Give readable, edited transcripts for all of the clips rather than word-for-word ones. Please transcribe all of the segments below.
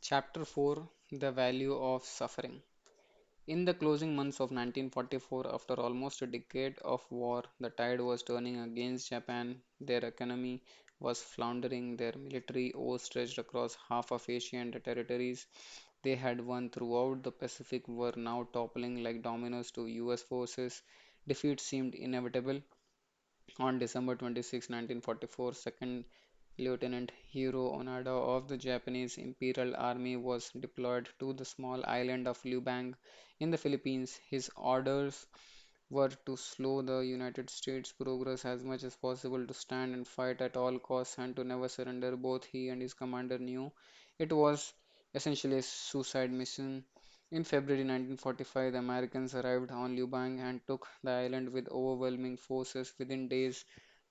Chapter 4: The Value of Suffering. In the closing months of 1944, after almost a decade of war, the tide was turning against Japan. Their economy was floundering, their military oars stretched across half of Asia, and the territories they had won throughout the Pacific were now toppling like dominoes to US forces. Defeat seemed inevitable. On December 26, 1944, Second Lieutenant Hiro Onada of the Japanese Imperial Army was deployed to the small island of Lubang in the Philippines. His orders were to slow the United States' progress as much as possible, to stand and fight at all costs, and to never surrender. Both he and his commander knew it was essentially a suicide mission. In February 1945, the Americans arrived on Lubang and took the island with overwhelming forces. Within days,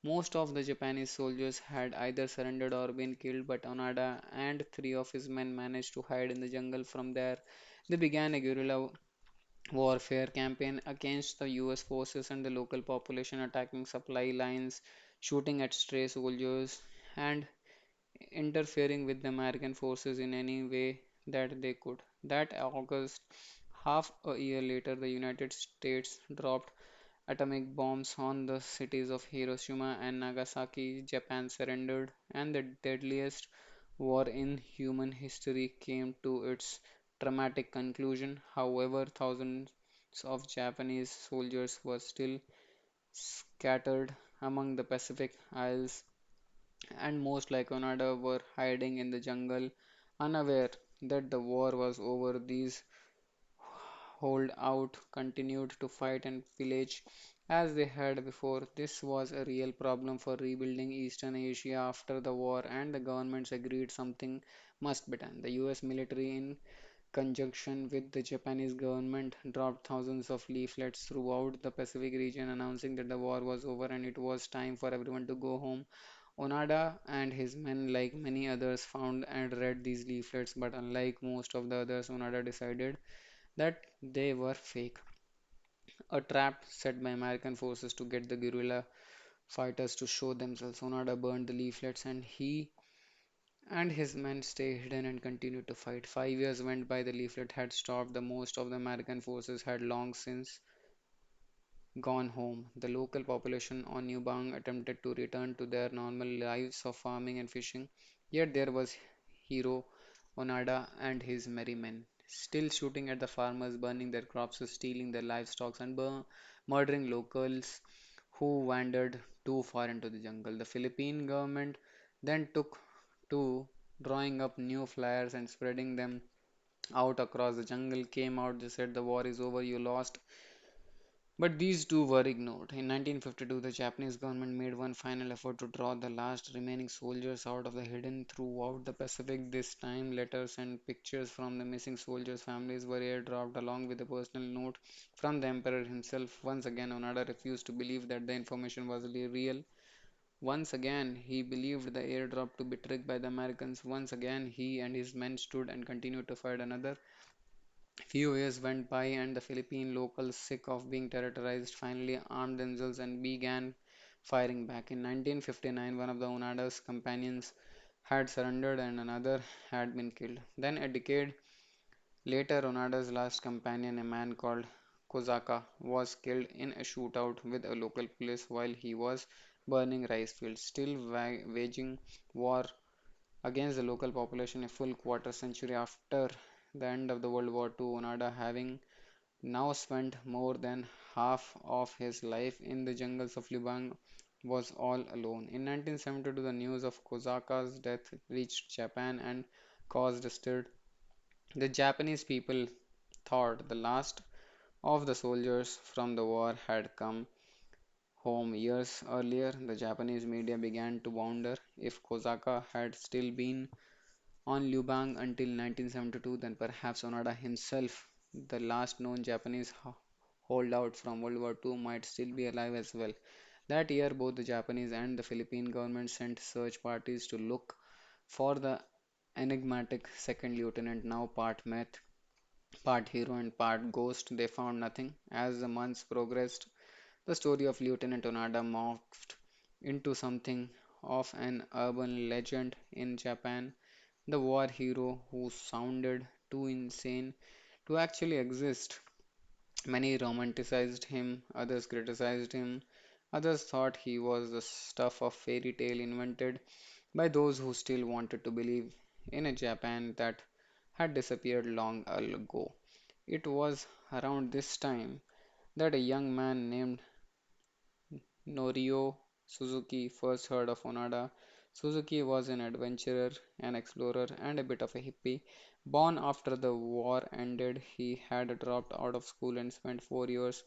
most of the Japanese soldiers had either surrendered or been killed, but Onada and three of his men managed to hide in the jungle. From there, they began a guerrilla warfare campaign against the US forces and the local population, attacking supply lines, shooting at stray soldiers, and interfering with the American forces in any way that they could. That August, half a year later, the United States dropped atomic bombs on the cities of Hiroshima and Nagasaki. Japan surrendered, and the deadliest war in human history came to its dramatic conclusion. However, thousands of Japanese soldiers were still scattered among the Pacific Isles, and most, like Onada, were hiding in the jungle, unaware that the war was over. These hold out continued to fight and pillage as they had before. This was a real problem for rebuilding Eastern Asia after the war, and the governments agreed something must be done. The US military, in conjunction with the Japanese government, dropped thousands of leaflets throughout the Pacific region announcing that the war was over and it was time for everyone to go home. Onada and his men, like many others, found and read these leaflets, but unlike most of the others, Onada decided that they were fake, a trap set by American forces to get the guerrilla fighters to show themselves. Onada burned the leaflets, and he and his men stayed hidden and continued to fight. 5 years went by. The leaflet had stopped. The most of the American forces had long since gone home. The local population on New Bang attempted to return to their normal lives of farming and fishing. Yet there was Hiro Onada and his merry men, still shooting at the farmers, burning their crops, stealing their livestock, and murdering locals who wandered too far into the jungle. The Philippine government then took to drawing up new flyers and spreading them out across the jungle. Came out, they said the war is over, you lost. But these two were ignored. In 1952, the Japanese government made one final effort to draw the last remaining soldiers out of the hidden throughout the Pacific. This time, letters and pictures from the missing soldiers' families were airdropped along with a personal note from the emperor himself. Once again, Onada refused to believe that the information was real. Once again, he believed the airdrop to be tricked by the Americans. Once again, he and his men stood and continued to fight. Another few years went by, and the Philippine locals, sick of being terrorized, finally armed themselves and began firing back. In 1959, one of the Onada's companions had surrendered and another had been killed. Then, a decade later, Onada's last companion, a man called Kozaka, was killed in a shootout with a local police while he was burning rice fields, still waging war against the local population a full quarter century after the end of the World War II. Onada, having now spent more than half of his life in the jungles of Lubang, was all alone. In 1972, the news of Kozaka's death reached Japan and caused a stir. The Japanese people thought the last of the soldiers from the war had come home. Years earlier, the Japanese media began to wonder if Kozaka had still been on Lubang until 1972, then perhaps Onada himself, the last known Japanese holdout from World War II, might still be alive as well. That year, both the Japanese and the Philippine government sent search parties to look for the enigmatic second lieutenant, now part myth, part hero, and part ghost. They found nothing. As the months progressed, the story of Lieutenant Onada morphed into something of an urban legend in Japan. the war hero who sounded too insane to actually exist. Many romanticized him, others criticized him, others thought he was the stuff of fairy tale invented by those who still wanted to believe in a Japan that had disappeared long ago. It was around this time that a young man named Norio Suzuki first heard of Onada. Suzuki was an adventurer, an explorer, and a bit of a hippie. Born after the war ended, he had dropped out of school and spent 4 years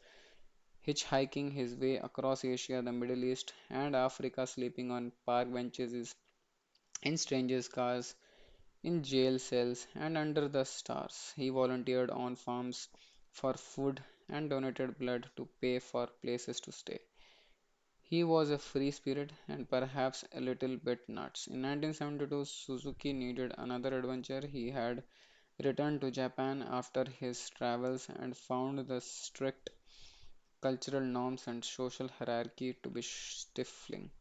hitchhiking his way across Asia, the Middle East, and Africa, sleeping on park benches, in strangers' cars, in jail cells, and under the stars. He volunteered on farms for food and donated blood to pay for places to stay. He was a free spirit and perhaps a little bit nuts. In 1972, Suzuki needed another adventure. He had returned to Japan after his travels and found the strict cultural norms and social hierarchy to be stifling.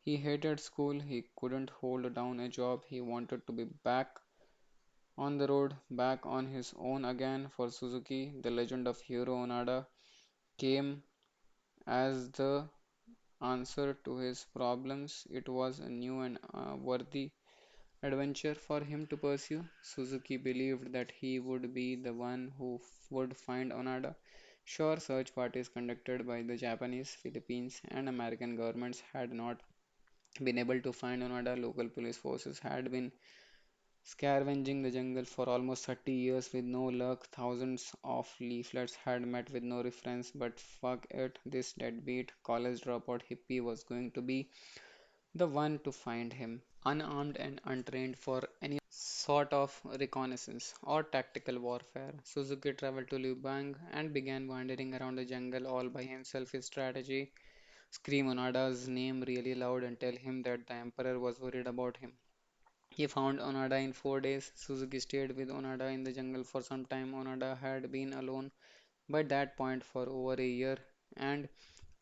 He hated school, he couldn't hold down a job, he wanted to be back on the road, back on his own again. For Suzuki, the legend of Hiro Onada came as the answer to his problems. It was a new and worthy adventure for him to pursue. Suzuki believed that he would be the one who would find Onada. Sure, search parties conducted by the Japanese, Philippines, and American governments had not been able to find Onada. Local police forces had been scavenging the jungle for almost 30 years with no luck. Thousands of leaflets had met with no reference, but fuck it, this deadbeat college dropout hippie was going to be the one to find him. Unarmed and untrained for any sort of reconnaissance or tactical warfare, Suzuki traveled to Lubang and began wandering around the jungle all by himself. His strategy: scream Onada's name really loud and tell him that the Emperor was worried about him. He found Onada in 4 days. Suzuki stayed with Onada in the jungle for some time. Onada had been alone by that point for over a year, and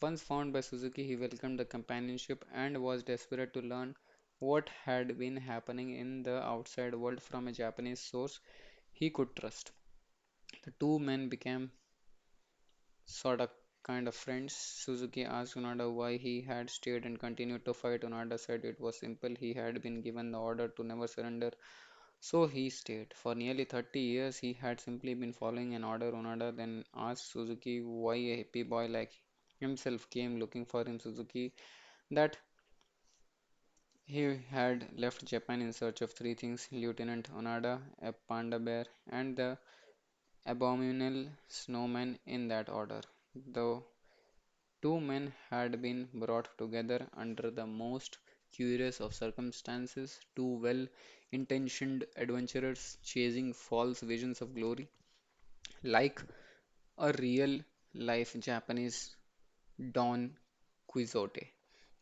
once found by Suzuki, he welcomed the companionship and was desperate to learn what had been happening in the outside world from a Japanese source he could trust. The two men became sort of kind of friends. Suzuki asked Onada why he had stayed and continued to fight. Onada said it was simple. He had been given the order to never surrender, so he stayed. For nearly 30 years, he had simply been following an order. Onada then asked Suzuki why a hippie boy like himself came looking for him. Suzuki that he had left Japan in search of three things: Lieutenant Onada, a panda bear, and the abominable snowman in that order. The two men had been brought together under the most curious of circumstances, two well intentioned adventurers chasing false visions of glory, like a real life Japanese Don Quixote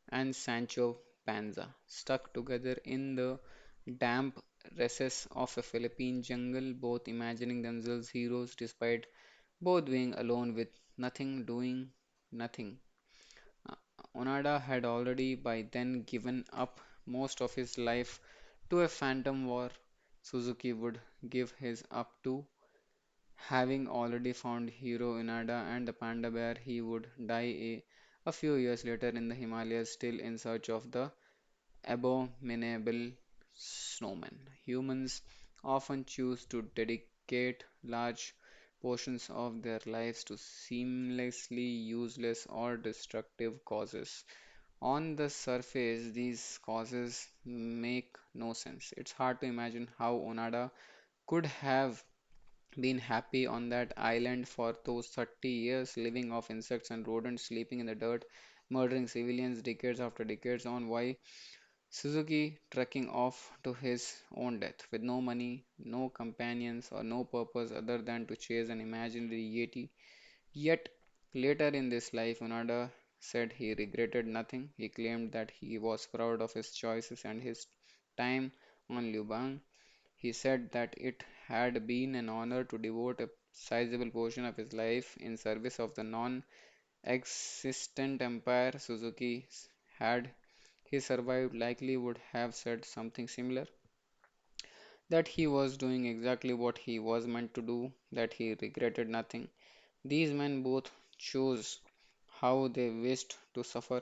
and Sancho Panza, stuck together in the damp recess of a Philippine jungle, both imagining themselves heroes despite both being alone with nothing, doing nothing. Uh, Onada had already by then given up most of his life to a phantom war. Suzuki would give his up to, having already found Hero Inada and the panda bear. He would die a few years later in the Himalayas, still in search of the abominable snowman. Humans often choose to dedicate large portions of their lives to seamlessly useless or destructive causes. On the surface, these causes make no sense. It's hard to imagine how Onada could have been happy on that island for those 30 years, living off insects and rodents, sleeping in the dirt, murdering civilians decades after decades on. Why Suzuki trekking off to his own death with no money, no companions, or no purpose other than to chase an imaginary yeti. Yet later in this life, Unada said he regretted nothing. He claimed that he was proud of his choices and his time on Lubang. He said that it had been an honor to devote a sizable portion of his life in service of the non-existent empire. Suzuki had he survived likely would have said something similar. that he was doing exactly what he was meant to do, that he regretted nothing. These men both chose how they wished to suffer.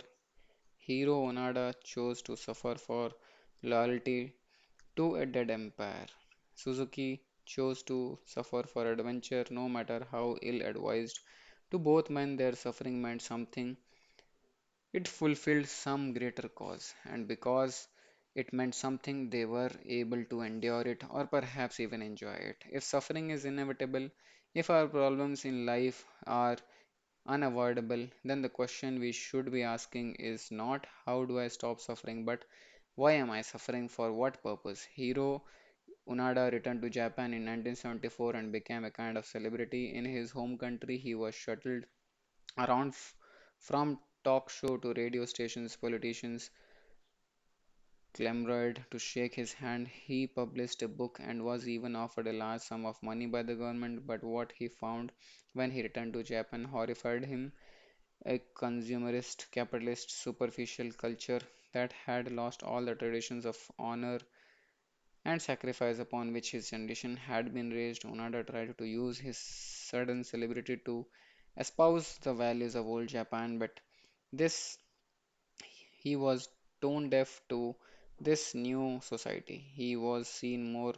Hiro Onada chose to suffer for loyalty to a dead empire. Suzuki chose to suffer for adventure, no matter how ill advised. To both men, their suffering meant something. It fulfilled some greater cause, and because it meant something, they were able to endure it or perhaps even enjoy it. If suffering is inevitable, if our problems in life are unavoidable, then the question we should be asking is not how do I stop suffering, but why am I suffering, for what purpose? Hiro Unada returned to Japan in 1974 and became a kind of celebrity. In his home country, he was shuttled around from talk show to radio stations. Politicians clamored to shake his hand. He published a book and was even offered a large sum of money by the government. But what he found when he returned to Japan horrified him. A consumerist, capitalist, superficial culture that had lost all the traditions of honor and sacrifice upon which his generation had been raised. Onada tried to use his sudden celebrity to espouse the values of old Japan, but this he was tone deaf to this new society. He was seen more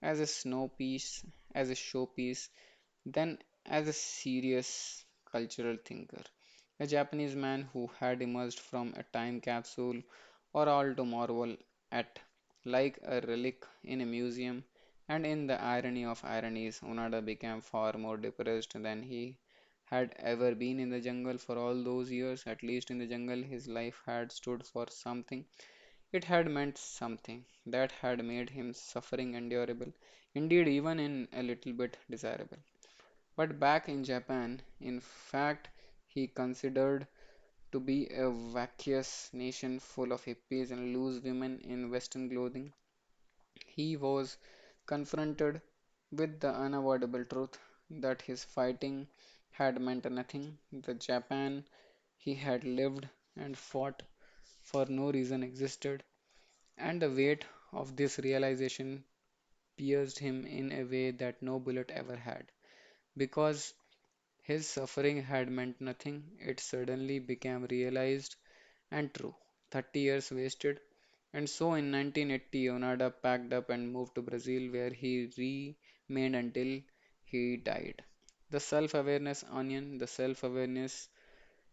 as a snow piece, as a showpiece, than as a serious cultural thinker. A Japanese man who had emerged from a time capsule or all to marvel at, like a relic in a museum. And in the irony of ironies, Onada became far more depressed than he had ever been in the jungle for all those years. At least in the jungle, his life had stood for something. It had meant something that had made him suffering endurable, indeed, even in a little bit desirable. But back in Japan, in fact, he considered to be a vacuous nation full of hippies and loose women in Western clothing. He was confronted with the unavoidable truth that his fighting had meant nothing. The Japan he had lived and fought for no reason existed, and the weight of this realization pierced him in a way that no bullet ever had. Because his suffering had meant nothing, it suddenly became realized and true. 30 years wasted. And so in 1980, Onada packed up and moved to Brazil, where he remained until he died. The self awareness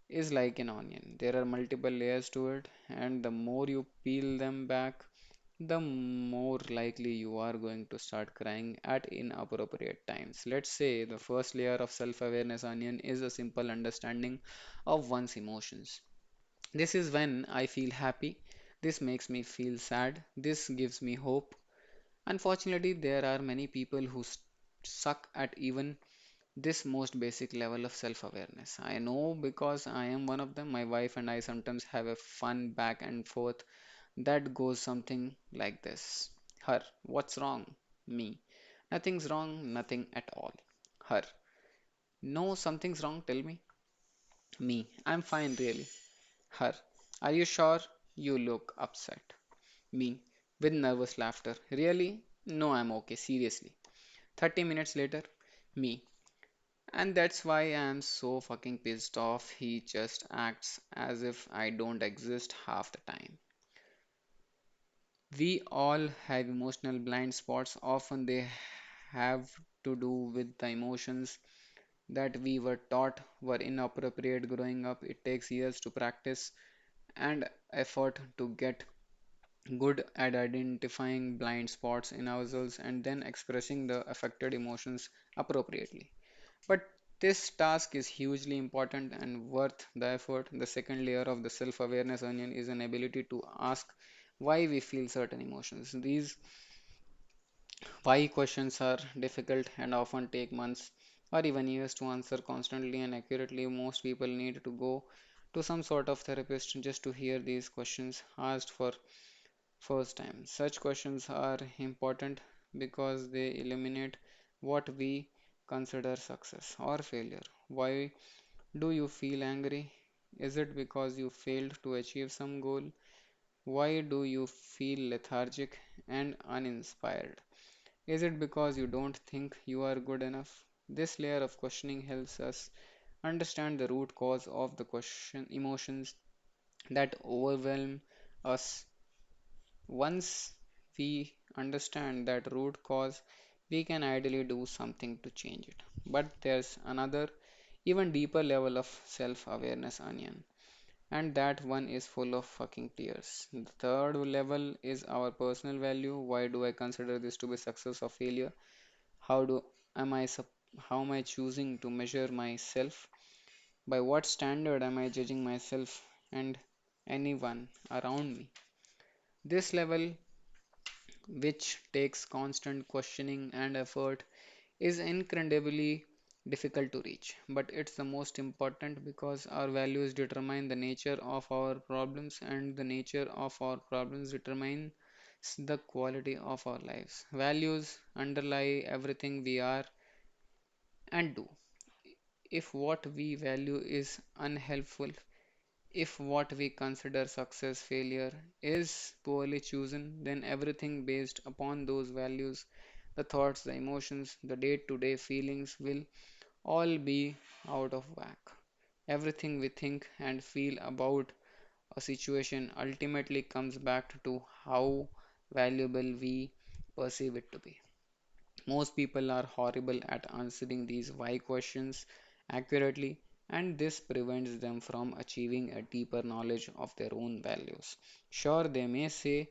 is like an onion. There are multiple layers to it, and the more you peel them back, the more likely you are going to start crying at inappropriate times. Let's say the first layer of self awareness onion is a simple understanding of one's emotions. This is when I feel happy. This makes me feel sad. This gives me hope. Unfortunately, there are many people who suck at even this most basic level of self awareness. I know because I am one of them. My wife and I sometimes have a fun back and forth that goes something like this. Her, what's wrong? Me. Nothing's wrong, nothing at all. Her, no, something's wrong, tell me. Me, I'm fine, really. Her, are you sure? You look upset. Me, with nervous laughter. Really? No, I'm okay, seriously. 30 minutes later, me. And that's why I'm so fucking pissed off. He just acts as if I don't exist half the time. We all have emotional blind spots. Often they have to do with the emotions that we were taught were inappropriate growing up. It takes years to practice and effort to get good at identifying blind spots in ourselves and then expressing the affected emotions appropriately. But this task is hugely important and worth the effort. The second layer of the self awareness onion is an ability to ask why we feel certain emotions. These why questions are difficult and often take months or even years to answer constantly and accurately. Most people need to go to some sort of therapist just to hear these questions asked for first time. Such questions are important because they eliminate what we consider success or failure. Why do you feel angry? Is it because you failed to achieve some goal? Why do you feel lethargic and uninspired? Is it because you don't think you are good enough? This layer of questioning helps us understand the root cause of the question emotions that overwhelm us. Once we understand that root cause, we can ideally do something to change it. But there's another, even deeper level of self awareness onion, and that one is full of fucking tears. The third level is our personal value. Why do I consider this to be success or failure? How do am I sup- how am I choosing to measure myself? By what standard am I judging myself and anyone around me? This level, which takes constant questioning and effort, is incredibly difficult to reach. But it's the most important because our values determine the nature of our problems, and the nature of our problems determines the quality of our lives. Values underlie everything we are and do. If what we value is unhelpful, if what we consider success failure is poorly chosen, then everything based upon those values, the thoughts, the emotions, the day to day feelings will all be out of whack. Everything we think and feel about a situation ultimately comes back to how valuable we perceive it to be. Most people are horrible at answering these why questions accurately, and this prevents them from achieving a deeper knowledge of their own values. Sure, they may say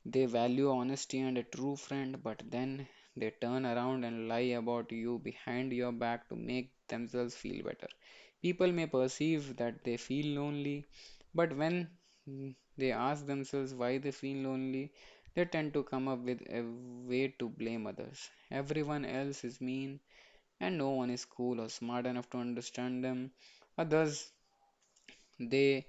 they value honesty and a true friend, but then they turn around and lie about you behind your back to make themselves feel better. People may perceive that they feel lonely, but when they ask themselves why they feel lonely, they tend to come up with a way to blame others. Everyone else is mean, and no one is cool or smart enough to understand them. Others, they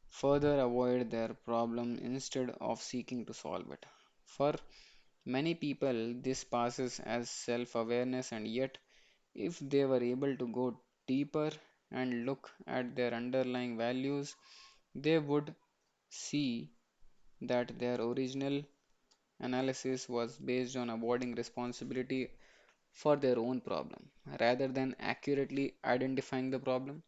further avoid their problem instead of seeking to solve it. For many people, this passes as self awareness, and yet, if they were able to go deeper and look at their underlying values, they would see that their original analysis was based on avoiding responsibility for their own problem rather than accurately identifying the problem,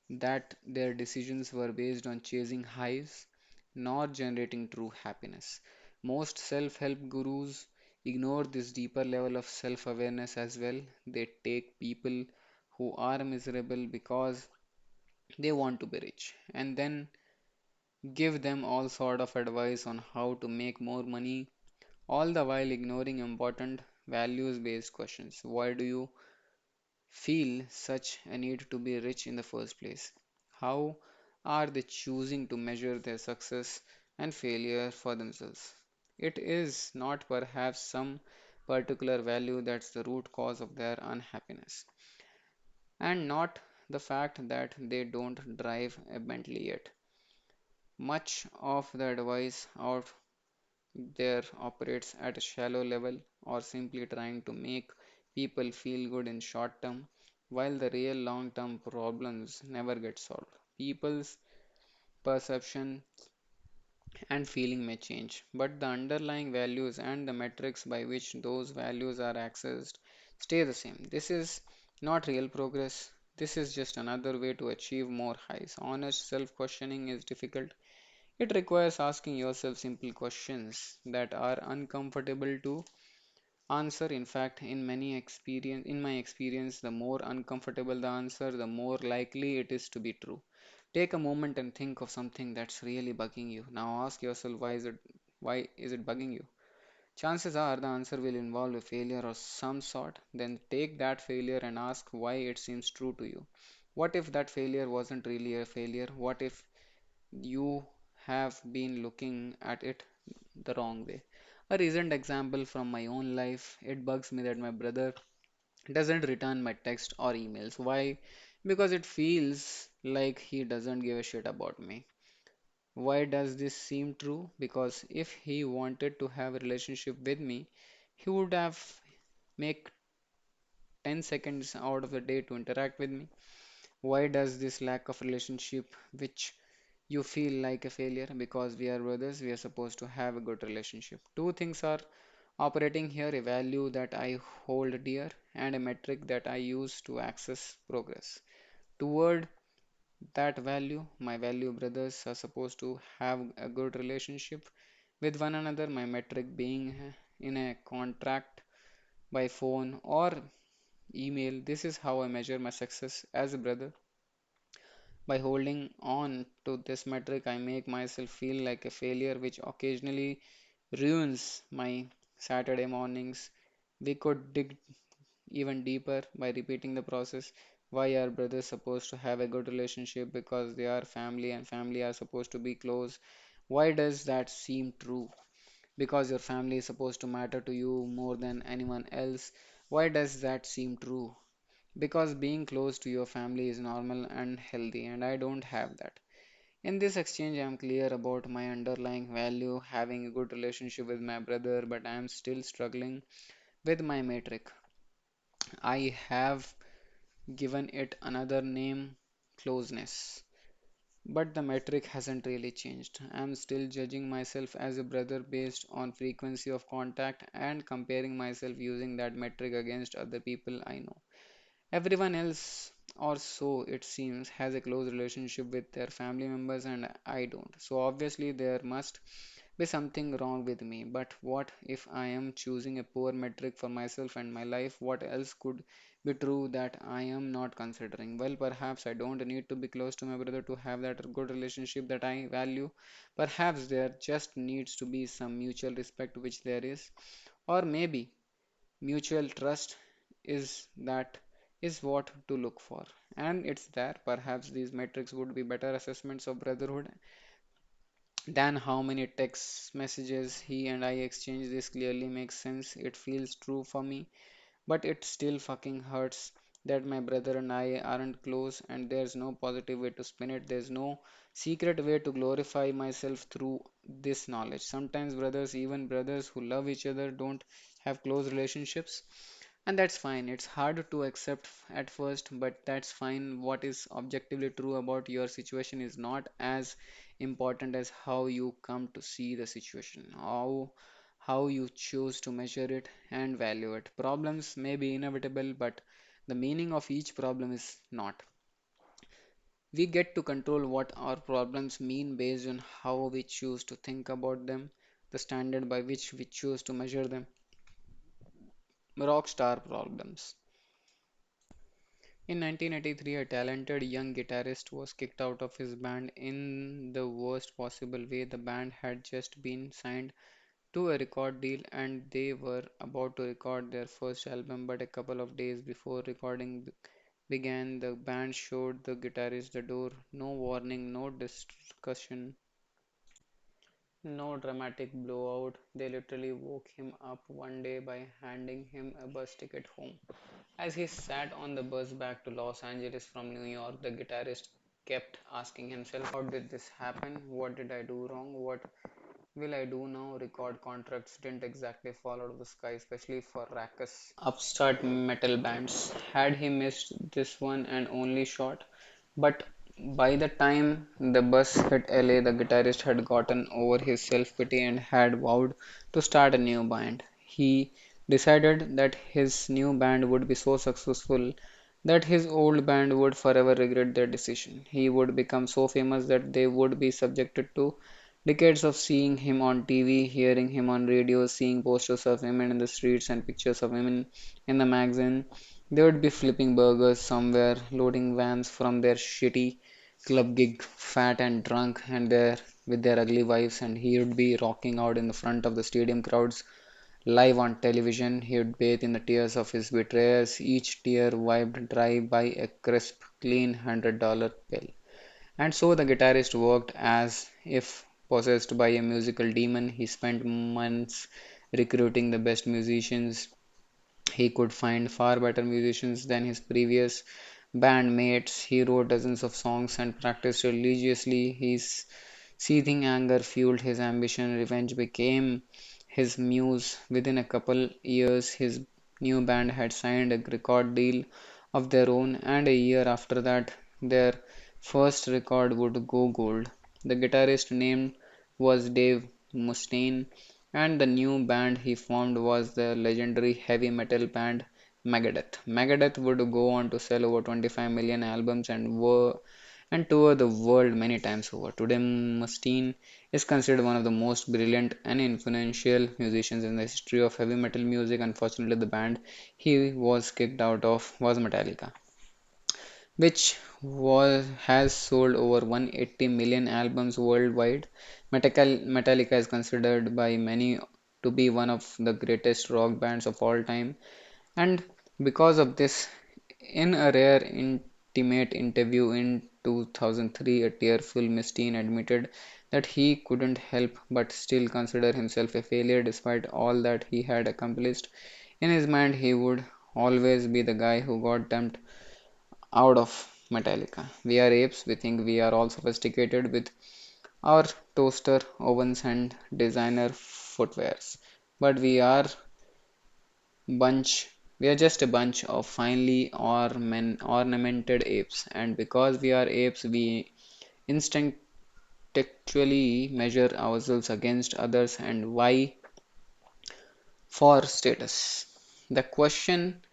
that their decisions were based on chasing highs, not generating true happiness. Most self help gurus ignore this deeper level of self awareness as well. They take people who are miserable because they want to be rich and then give them all sort of advice on how to make more money, all the while ignoring important values based questions. Why do you feel such a need to be rich in the first place? How are they choosing to measure their success and failure for themselves? It is not perhaps some particular value that's the root cause of their unhappiness, and not the fact that they don't drive a Bentley yet. Much of the advice out there operates at a shallow level or simply trying to make people feel good in short term, while the real long term problems never get solved. People's perception and feeling may change, but the underlying values and the metrics by which those values are accessed stay the same. This is not real progress. This is just another way to achieve more highs. Honest self questioning is difficult. It requires asking yourself simple questions that are uncomfortable to answer. In fact, in my experience, the more uncomfortable the answer, the more likely it is to be true. Take a moment and think of something that's really bugging you. Now ask yourself, why is it bugging you? Chances are the answer will involve a failure of some sort. Then take that failure and ask why it seems true to you. What if that failure wasn't really a failure? What if you have been looking at it the wrong way? A recent example from my own life, it bugs me that my brother doesn't return my text or emails. Why? Because it feels like he doesn't give a shit about me. Why does this seem true? Because if he wanted to have a relationship with me, he would have make 10 seconds out of the day to interact with me. Why does this lack of relationship, which you feel like a failure? Because we are brothers, we are supposed to have a good relationship. Two things are Operating here, a value that I hold dear and a metric that I use to access progress. Toward that value, my value brothers are supposed to have a good relationship with one another, my metric being in a contract by phone or email. This is how I measure my success as a brother. By holding on to this metric, I make myself feel like a failure, which occasionally ruins my Saturday mornings. We could dig even deeper by repeating the process. Why are brothers supposed to have a good relationship? Because they are family and family are supposed to be close. Why does that seem true? Because your family is supposed to matter to you more than anyone else. Why does that seem true? Because being close to your family is normal and healthy, and I don't have that. In this exchange, I am clear about my underlying value, having a good relationship with my brother, but I am still struggling with my metric. I have given it another name, closeness. But the metric hasn't really changed. I'm still judging myself as a brother based on frequency of contact and comparing myself using that metric against other people I know. Everyone else, or so it seems, has a close relationship with their family members, and I don't. So obviously, there must be something wrong with me. But what if I am choosing a poor metric for myself and my life? What else could be true that I am not considering? Well, perhaps I don't need to be close to my brother to have that good relationship that I value. Perhaps there just needs to be some mutual respect, which there is. Or maybe mutual trust is that is what to look for. And it's there. Perhaps these metrics would be better assessments of brotherhood than how many text messages he and I exchange. This clearly makes sense. It feels true for me, but it still fucking hurts that my brother and I aren't close, and there's no positive way to spin it. There's no secret way to glorify myself through this knowledge. Sometimes brothers, even brothers who love each other, don't have close relationships, and that's fine. It's hard to accept at first, but that's fine. What is objectively true about your situation is not as important as how you come to see the situation, how you choose to measure it and value it. Problems may be inevitable, but the meaning of each problem is not. We get to control what our problems mean based on how we choose to think about them, the standard by which we choose to measure them. Rockstar problems. In 1983, a talented young guitarist was kicked out of his band in the worst possible way. The band had just been signed to a record deal and they were about to record their first album, but a couple of days before recording began, the band showed the guitarist the door. No warning, no discussion, no dramatic blowout. They literally woke him up one day by handing him a bus ticket home. As he sat on the bus back to Los Angeles from New York, the guitarist kept asking himself, how did this happen? What did I do wrong? What will I do now? Record contracts didn't exactly fall out of the sky, especially for raucous upstart metal bands. Had he missed this one and only shot? But by the time the bus hit LA, the guitarist had gotten over his self-pity and had vowed to start a new band. He decided that his new band would be so successful that his old band would forever regret their decision. He would become so famous that they would be subjected to decades of seeing him on TV, hearing him on radio, seeing posters of him in the streets and pictures of him in the magazine. They would be flipping burgers somewhere, loading vans from their shitty club gig, fat and drunk, and there with their ugly wives, and he would be rocking out in the front of the stadium crowds live on television. He would bathe in the tears of his betrayers, each tear wiped dry by a crisp, clean $100 bill. And so the guitarist worked as if possessed by a musical demon. He spent months recruiting the best musicians he could find, far better musicians than his previous bandmates. He wrote dozens of songs and practiced religiously. His seething anger fueled his ambition. Revenge became his muse. Within a couple years, his new band had signed a record deal of their own, and a year after that, their first record would go gold. The guitarist named was Dave Mustaine. and the new band he formed was the legendary heavy metal band Megadeth. Megadeth would go on to sell over 25 million albums and tour the world many times over. Today, Mustaine is considered one of the most brilliant and influential musicians in the history of heavy metal music. Unfortunately, the band he was kicked out of was Metallica, which has sold over 180 million albums worldwide. Metallica is considered by many to be one of the greatest rock bands of all time, and because of this, in a rare intimate interview in 2003, a tearful Mustaine admitted that he couldn't help but still consider himself a failure despite all that he had accomplished. In his mind, he would always be the guy who got dumped out of Metallica. We are apes, we think we are all sophisticated with our toaster ovens and designer footwears. But bunch we are just a bunch of finely ornamented apes, and because we are apes, we instinctually measure ourselves against others. And why? For status. The question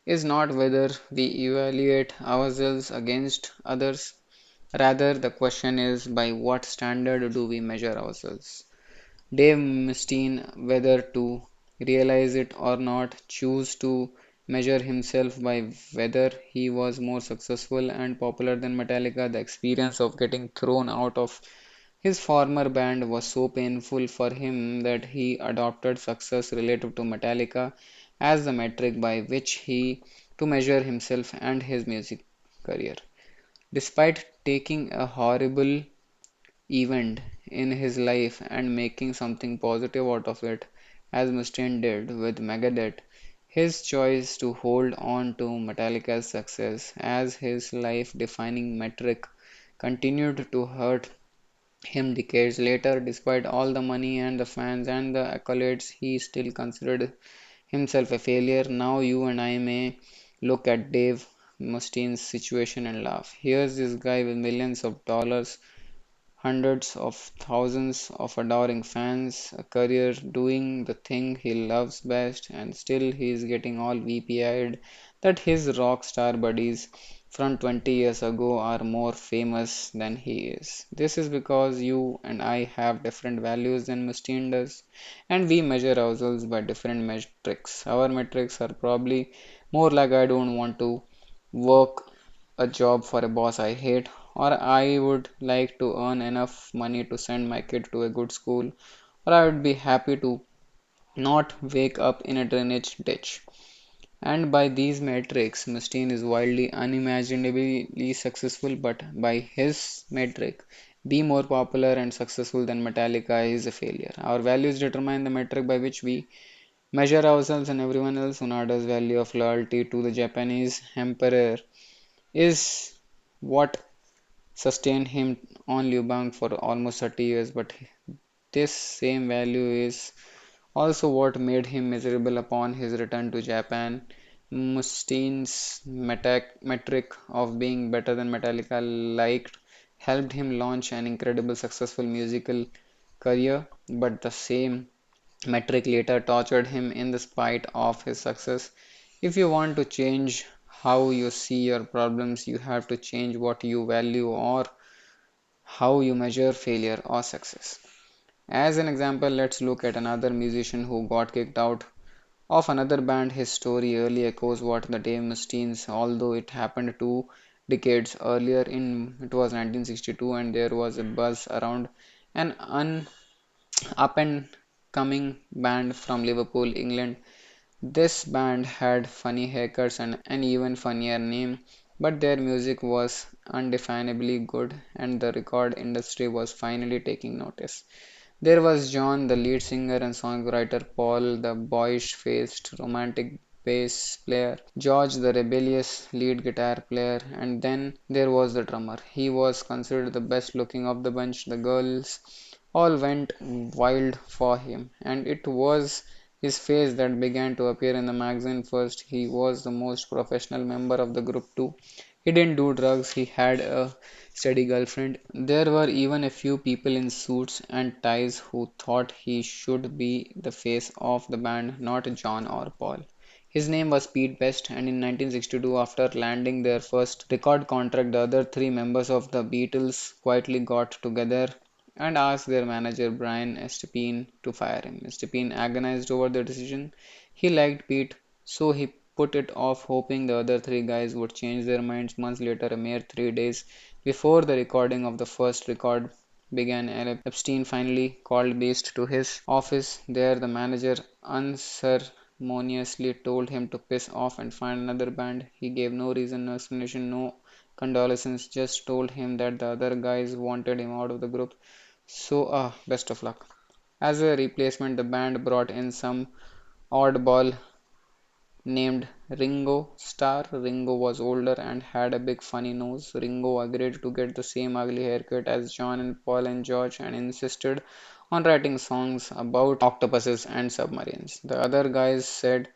is not whether we evaluate ourselves against others. Rather, the question is by what standard do we measure ourselves? Dave Mustaine, whether to realize it or not, chose to measure himself by whether he was more successful and popular than Metallica. The experience of getting thrown out of his former band was so painful for him that he adopted success relative to Metallica as the metric by which he to measure himself and his music career. Despite taking a horrible event in his life and making something positive out of it, as Mustaine did with Megadeth, his choice to hold on to Metallica's success as his life defining metric continued to hurt him decades later. Despite all the money and the fans and the accolades, he still considered himself a failure. Now you and I may look at Dave Mustaine's situation and laugh. Here's this guy with millions of dollars, hundreds of thousands of adoring fans, a career doing the thing he loves best, and still he is getting all weepy-eyed that his rock star buddies from 20 years ago are more famous than he is. This is because you and I have different values than Mustaine does, and we measure ourselves by different metrics. Our metrics are probably more like I don't want to work a job for a boss I hate, or I would like to earn enough money to send my kid to a good school, or I would be happy to not wake up in a drainage ditch. And by these metrics, Mustaine is wildly unimaginably successful, but by his metric, be more popular and successful than Metallica is a failure. Our values determine the metric by which we measure ourselves and everyone else. Unada's value of loyalty to the Japanese emperor is what sustained him on Liubang for almost 30 years, but this same value is also what made him miserable upon his return to Japan. Mustaine's metric of being better than Metallica liked helped him launch an incredible successful musical career, but the same metric later tortured him in the spite of his success. If you want to change how you see your problems, you have to change what you value or how you measure failure or success. As an example, let's look at another musician who got kicked out of another band. His story early echoes what the Dave Mustaine's, although it happened 2 decades earlier. In it was 1962, and there was a buzz around an up and coming band from Liverpool, England. This band had funny haircuts and an even funnier name, but their music was undefinably good, and the record industry was finally taking notice. There was John, the lead singer and songwriter, Paul, the boyish faced romantic bass player, George, the rebellious lead guitar player, and then there was the drummer. He was considered the best looking of the bunch. The girls all went wild for him, and it was his face that began to appear in the magazine first. He was the most professional member of the group, too. He didn't do drugs, he had a steady girlfriend. There were even a few people in suits and ties who thought he should be the face of the band, not John or Paul. His name was Pete Best, and in 1962, after landing their first record contract, the other three members of the Beatles quietly got together and asked their manager Brian Epstein to fire him. Epstein agonized over the decision. He liked Pete, so he put it off, hoping the other three guys would change their minds. Months later, a mere 3 days before the recording of the first record began, Epstein finally called Beast to his office. There, the manager unceremoniously told him to piss off and find another band. He gave no reason, no explanation, no condolences, just told him that the other guys wanted him out of the group. So, best of luck. As a replacement, the band brought in some oddball named Ringo Starr. Ringo was older and had a big funny nose. Ringo agreed to get the same ugly haircut as John and Paul and George and insisted on writing songs about octopuses and submarines. The other guys said,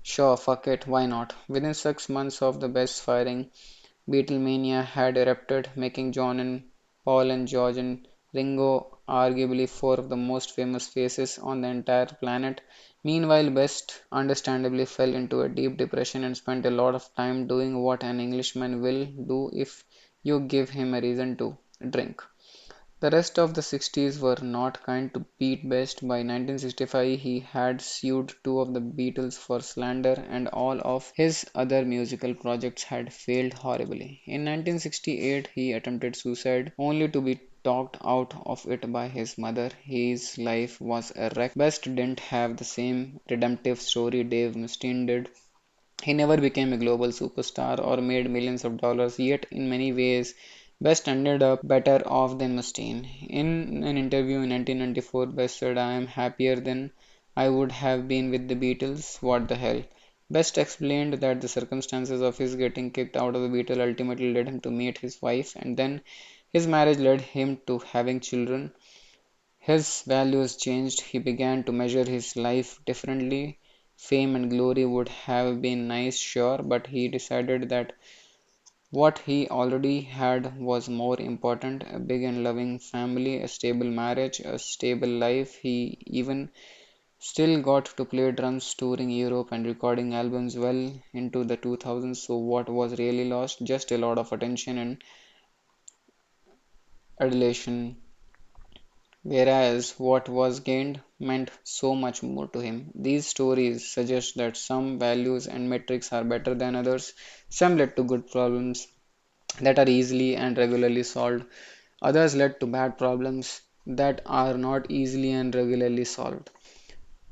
sure, fuck it, why not? Within 6 months of the best firing, Beatlemania had erupted, making John and Paul and George and Ringo arguably four of the most famous faces on the entire planet. Meanwhile, Best understandably fell into a deep depression and spent a lot of time doing what an Englishman will do if you give him a reason to drink. The rest of the 60s were not kind to Pete Best. By 1965, he had sued two of the Beatles for slander, and all of his other musical projects had failed horribly. In 1968, he attempted suicide, only to be talked out of it by his mother. His life was a wreck. Best didn't have the same redemptive story Dave Mustaine did. He never became a global superstar or made millions of dollars, yet in many ways Best ended up better off than Mustaine. In an interview in 1994, Best said, I am happier than I would have been with the Beatles. What the hell? Best explained that the circumstances of his getting kicked out of the Beatles ultimately led him to meet his wife, and then his marriage led him to having children. His values changed. He began to measure his life differently. Fame and glory would have been nice, sure, but he decided that what he already had was more important: a big and loving family, a stable marriage, a stable life. He even still got to play drums touring Europe and recording albums well into the 2000s. So, what was really lost? Just a lot of attention and adulation, whereas what was gained meant so much more to him. These stories suggest that some values and metrics are better than others. Some led to good problems that are easily and regularly solved. Others led to bad problems that are not easily and regularly solved.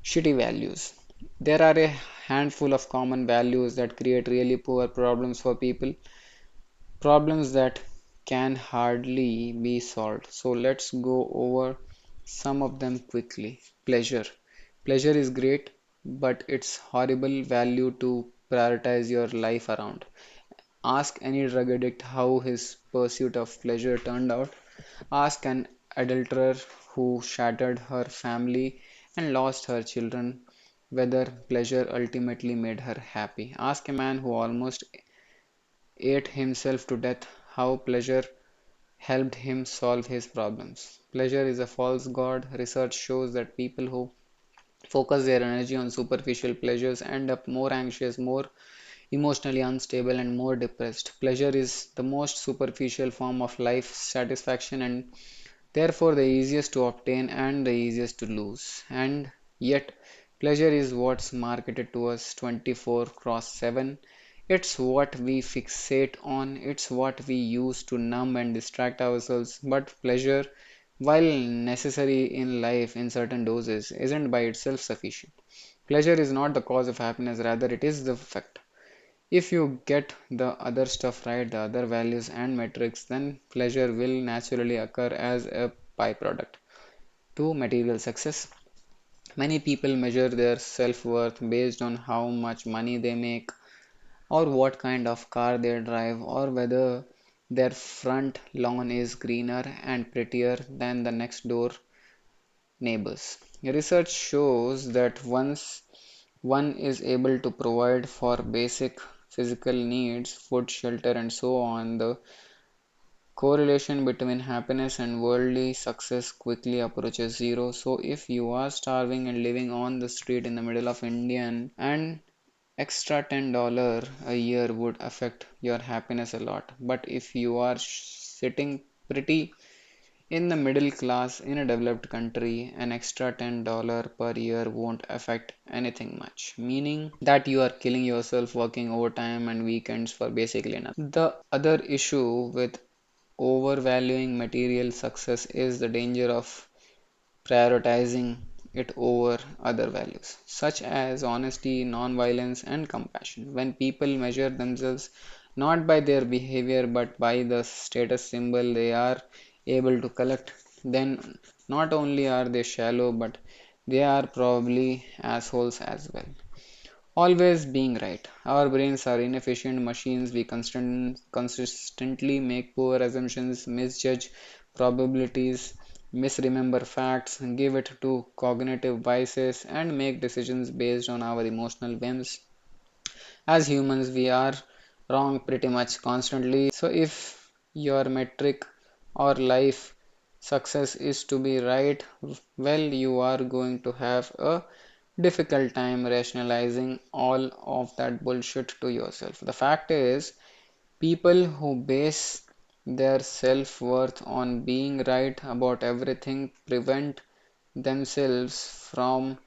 Shitty values. There are a handful of common values that create really poor problems for people, problems that can hardly be solved. So let's go over some of them quickly. Pleasure. Pleasure is great, but it's horrible value to prioritize your life around. Ask any drug addict how his pursuit of pleasure turned out. Ask an adulterer who shattered her family and lost her children whether pleasure ultimately made her happy. Ask a man who almost ate himself to death how pleasure helped him solve his problems. Pleasure is a false god. Research shows that people who focus their energy on superficial pleasures end up more anxious, more emotionally unstable, and more depressed. Pleasure is the most superficial form of life satisfaction and therefore the easiest to obtain and the easiest to lose. And yet, pleasure is what's marketed to us 24 cross 7. It's what we fixate on, it's what we use to numb and distract ourselves. But pleasure, while necessary in life in certain doses, isn't by itself sufficient. Pleasure is not the cause of happiness, rather, it is the effect. If you get the other stuff right, the other values and metrics, then pleasure will naturally occur as a byproduct to material success. Many people measure their self worth based on how much money they make, or what kind of car they drive, or whether their front lawn is greener and prettier than the next door neighbors. Research shows that once one is able to provide for basic physical needs, food, shelter, and so on, the correlation between happiness and worldly success quickly approaches zero. So, if you are starving and living on the street in the middle of Indian, an extra $10 a year would affect your happiness a lot. But if you are sitting pretty in the middle class in a developed country, an extra $10 per year won't affect anything much, meaning that you are killing yourself working overtime and weekends for basically nothing. The other issue with overvaluing material success is the danger of prioritizing it over other values, such as honesty, non-violence, and compassion. When people measure themselves not by their behavior but by the status symbol they are able to collect, then not only are they shallow, but they are probably assholes as well. Always being right. Our brains are inefficient machines. We consistently make poor assumptions, misjudge probabilities, misremember facts, give it to cognitive biases, and make decisions based on our emotional whims. As humans, we are wrong pretty much constantly. So, if your metric or life success is to be right, well, you are going to have a difficult time rationalizing all of that bullshit to yourself. The fact is, people who base their self worth on being right about everything prevent themselves from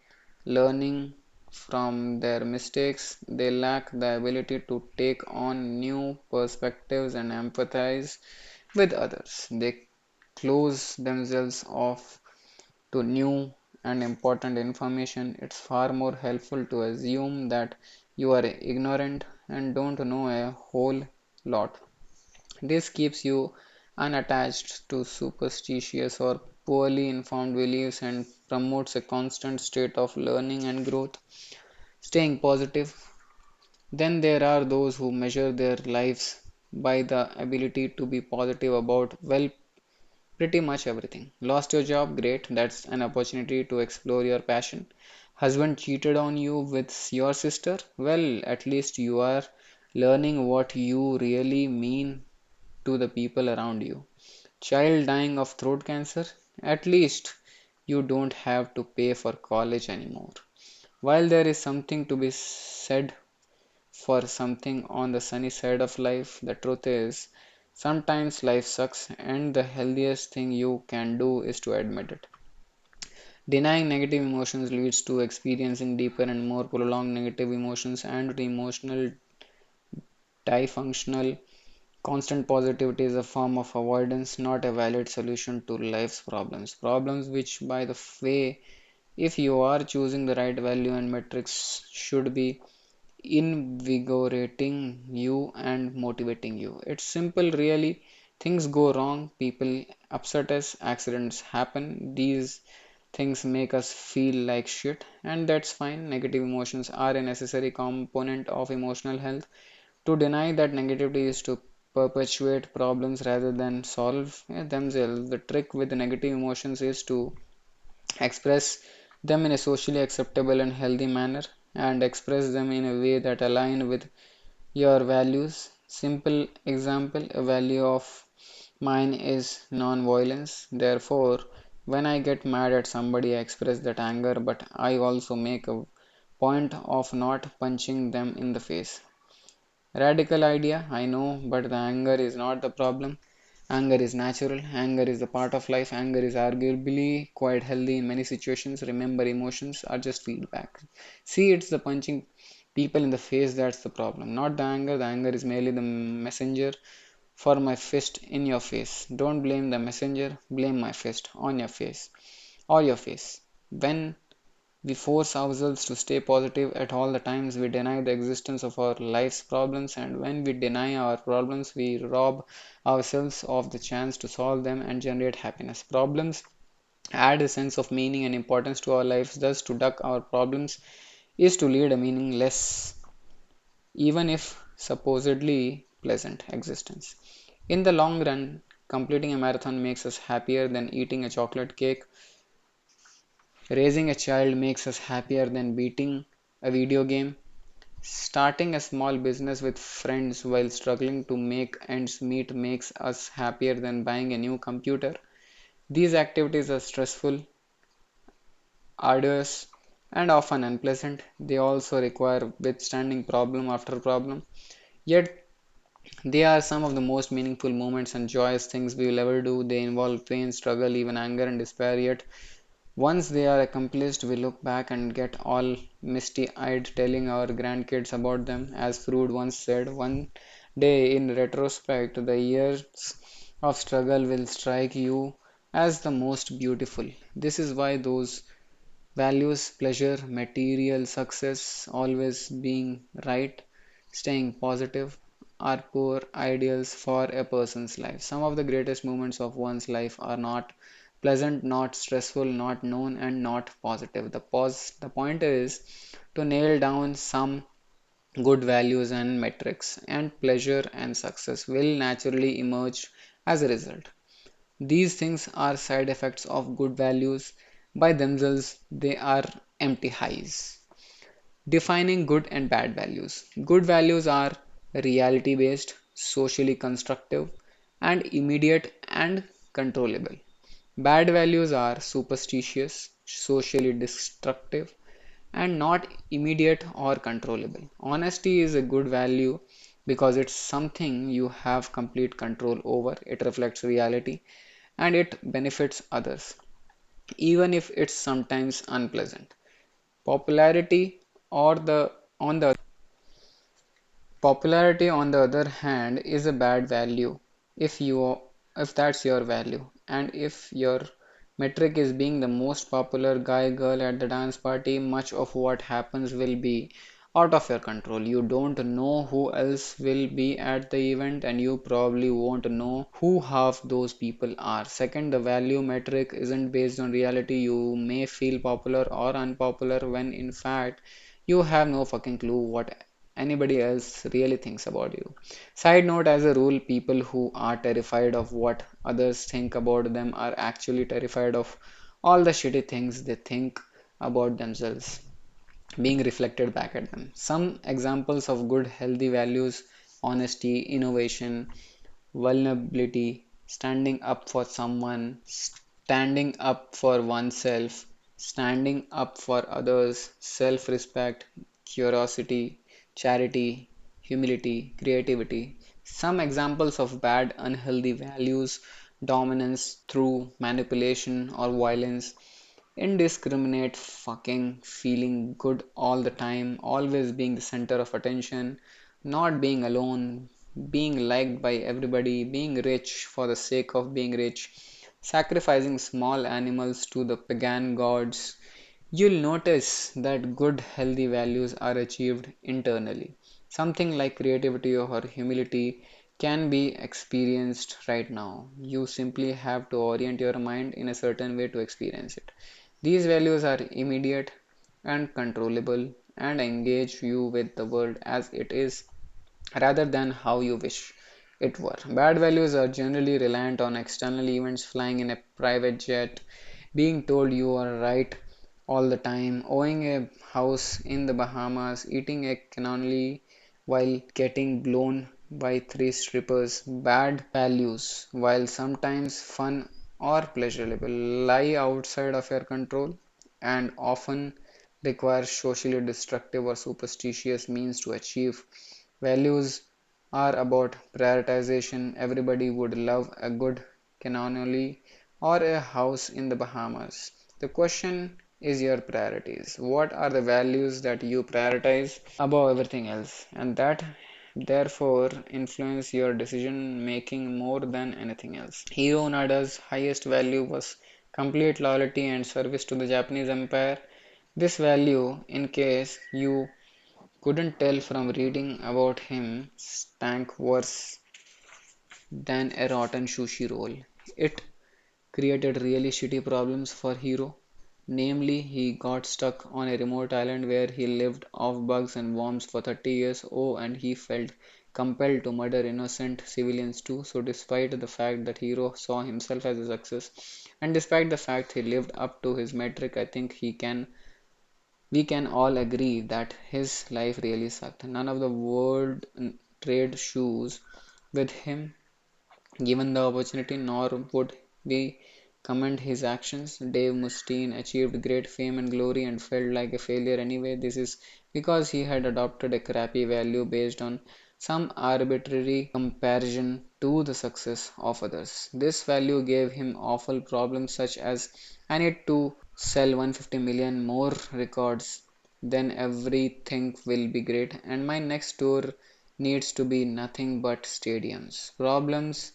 learning from their mistakes. They lack the ability to take on new perspectives and empathize with others. They close themselves off to new and important information. It's far more helpful to assume that you are ignorant and don't know a whole lot. This keeps you unattached to superstitious or poorly informed beliefs and promotes a constant state of learning and growth. Staying positive. Then there are those who measure their lives by the ability to be positive about, well, pretty much everything. Lost your job? Great. That's an opportunity to explore your passion. Husband cheated on you with your sister? Well, at least you are learning what you really mean to the people around you. Child dying of throat cancer? At least you don't have to pay for college anymore. While there is something to be said for something on the sunny side of life, the truth is sometimes life sucks, and the healthiest thing you can do is to admit it. Denying negative emotions leads to experiencing deeper and more prolonged negative emotions and emotional dysfunctional. Constant positivity is a form of avoidance, not a valid solution to life's problems. Problems which, by the way, if you are choosing the right value and metrics, should be invigorating you and motivating you. It's simple, really. Things go wrong, people upset us, accidents happen. These things make us feel like shit, and that's fine. Negative emotions are a necessary component of emotional health. To deny that negativity is to perpetuate problems rather than solve themselves. The trick with the negative emotions is to express them in a socially acceptable and healthy manner and express them in a way that align with your values. Simple example, a value of mine is non-violence. Therefore, when I get mad at somebody, I express that anger, but I also make a point of not punching them in the face. Radical idea, I know, but the anger is not the problem. Anger is natural, anger is a part of life, anger is arguably quite healthy in many situations. Remember, emotions are just feedback. See, it's the punching people in the face that's the problem, not the anger. The anger is merely the messenger for my fist in your face. Don't blame the messenger, blame my fist on your face or your face. When we force ourselves to stay positive at all the times, we deny the existence of our life's problems, and when we deny our problems, we rob ourselves of the chance to solve them and generate happiness. Problems add a sense of meaning and importance to our lives, thus, to duck our problems is to lead a meaningless, even if supposedly pleasant, existence. In the long run, completing a marathon makes us happier than eating a chocolate cake. Raising a child makes us happier than beating a video game. Starting a small business with friends while struggling to make ends meet makes us happier than buying a new computer. These activities are stressful, arduous, and often unpleasant. They also require withstanding problem after problem. Yet, they are some of the most meaningful moments and joyous things we will ever do. They involve pain, struggle, even anger and despair. Yet, once they are accomplished, we look back and get all misty eyed telling our grandkids about them. As Frood once said, one day in retrospect, the years of struggle will strike you as the most beautiful. This is why those values, pleasure, material success, always being right, staying positive, are core ideals for a person's life. Some of the greatest moments of one's life are not pleasant, not stressful, not known, and not positive. The point is to nail down some good values and metrics, and pleasure and success will naturally emerge as a result. These things are side effects of good values. By themselves, they are empty highs. Defining good and bad values. Good values are reality based, socially constructive, and immediate and controllable. Bad values are superstitious, socially destructive, and not immediate or controllable. Honesty is a good value because it's something you have complete control over. It reflects reality and it benefits others, even if it's sometimes unpleasant. Popularity or the on the Popularity, on the other hand, is a bad value if that's your value, and if your metric is being the most popular guy girl at the dance party, much of what happens will be out of your control. You don't know who else will be at the event, and you probably won't know who half those people are. Second, the value metric isn't based on reality. You may feel popular or unpopular when in fact you have no fucking clue what anybody else really thinks about you. Side note, as a rule, people who are terrified of what others think about them are actually terrified of all the shitty things they think about themselves being reflected back at them. Some examples of good, healthy values: honesty, innovation, vulnerability, standing up for someone, standing up for oneself, standing up for others, self respect, curiosity, charity, humility, creativity. Some examples of bad, unhealthy values: dominance through manipulation or violence, indiscriminate fucking, feeling good all the time, always being the center of attention, not being alone, being liked by everybody, being rich for the sake of being rich, sacrificing small animals to the pagan gods. You'll notice that good, healthy values are achieved internally. Something like creativity or humility can be experienced right now. You simply have to orient your mind in a certain way to experience it. These values are immediate and controllable and engage you with the world as it is rather than how you wish it were. Bad values are generally reliant on external events: flying in a private jet, being told you are right all the time, owning a house in the Bahamas, eating a cannoli while getting blown by three strippers. Bad values, while sometimes fun or pleasurable, lie outside of your control and often require socially destructive or superstitious means to achieve. Values are about prioritization. Everybody would love a good cannoli or a house in the Bahamas. The question is your priorities. What are the values that you prioritize above everything else? And that therefore influence your decision making more than anything else. Hiro Nada's highest value was complete loyalty and service to the Japanese empire. This value, in case you couldn't tell from reading about him, stank worse than a rotten sushi roll. It created really shitty problems for Hiro. Namely, he got stuck on a remote island where he lived off bugs and worms for 30 years. Oh, and he felt compelled to murder innocent civilians too. So, despite the fact that Hiro saw himself as a success, and despite the fact he lived up to his metric, I think he can We can all agree that his life really sucked. None of the world trade shoes with him given the opportunity, nor would we commend his actions. Dave Mustaine achieved great fame and glory and felt like a failure anyway. This is because he had adopted a crappy value based on some arbitrary comparison to the success of others. This value gave him awful problems such as I need to sell 150 million more records, then everything will be great, and my next tour needs to be nothing but stadiums. Problems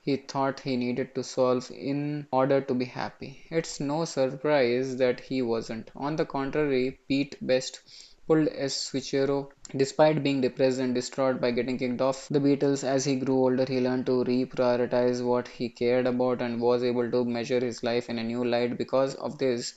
he thought he needed to solve in order to be happy. It's no surprise that he wasn't. On the contrary, Pete Best pulled a switcheroo. Despite being depressed and distraught by getting kicked off the Beatles as he grew older, he learned to reprioritize what he cared about and was able to measure his life in a new light. Because of this,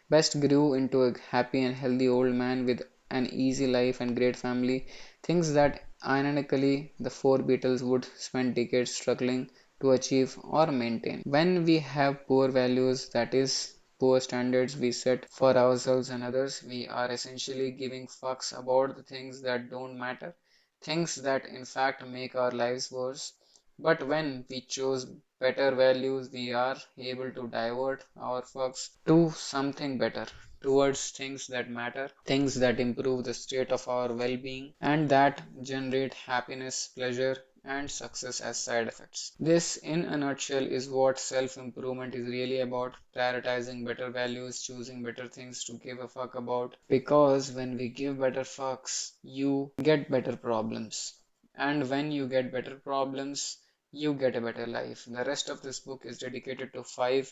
Best grew into a happy and healthy old man with an easy life and great family, things that ironically the four Beatles would spend decades struggling to achieve or maintain. When we have poor values, that is, poor standards we set for ourselves and others, we are essentially giving fucks about the things that don't matter, things that in fact make our lives worse. But when we choose better values, we are able to divert our fucks to something better, towards things that matter, things that improve the state of our well being, and that generate happiness, pleasure, and success as side effects. This, in a nutshell, is what self improvement is really about, prioritizing better values, choosing better things to give a fuck about. Because when we give better fucks, you get better problems. And when you get better problems, you get a better life. The rest of this book is dedicated to five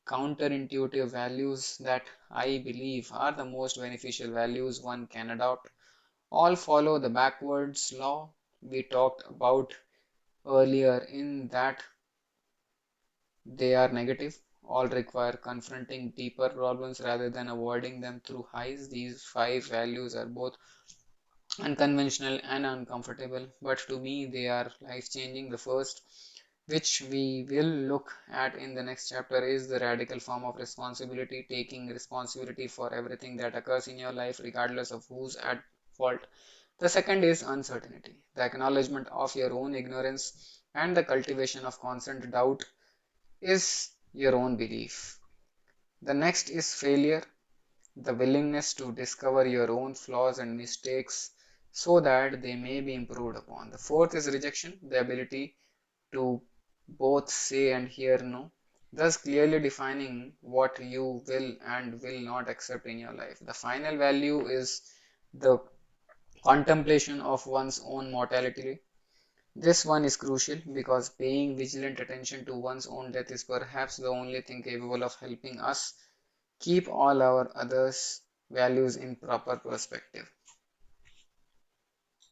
counterintuitive values that I believe are the most beneficial values one can adopt. All follow the backwards law we talked about earlier, in that they are negative. All require confronting deeper problems rather than avoiding them through highs. These five values are both unconventional and uncomfortable, but to me they are life changing. The first, which we will look at in the next chapter, is the radical form of responsibility, taking responsibility for everything that occurs in your life, regardless of who's at fault. The second is uncertainty, the acknowledgement of your own ignorance and the cultivation of constant doubt is your own belief. The next is failure, the willingness to discover your own flaws and mistakes so that they may be improved upon. The fourth is rejection, the ability to both say and hear no, thus clearly defining what you will and will not accept in your life. The final value is the contemplation of one's own mortality. This one is crucial because paying vigilant attention to one's own death is perhaps the only thing capable of helping us keep all our others' values in proper perspective.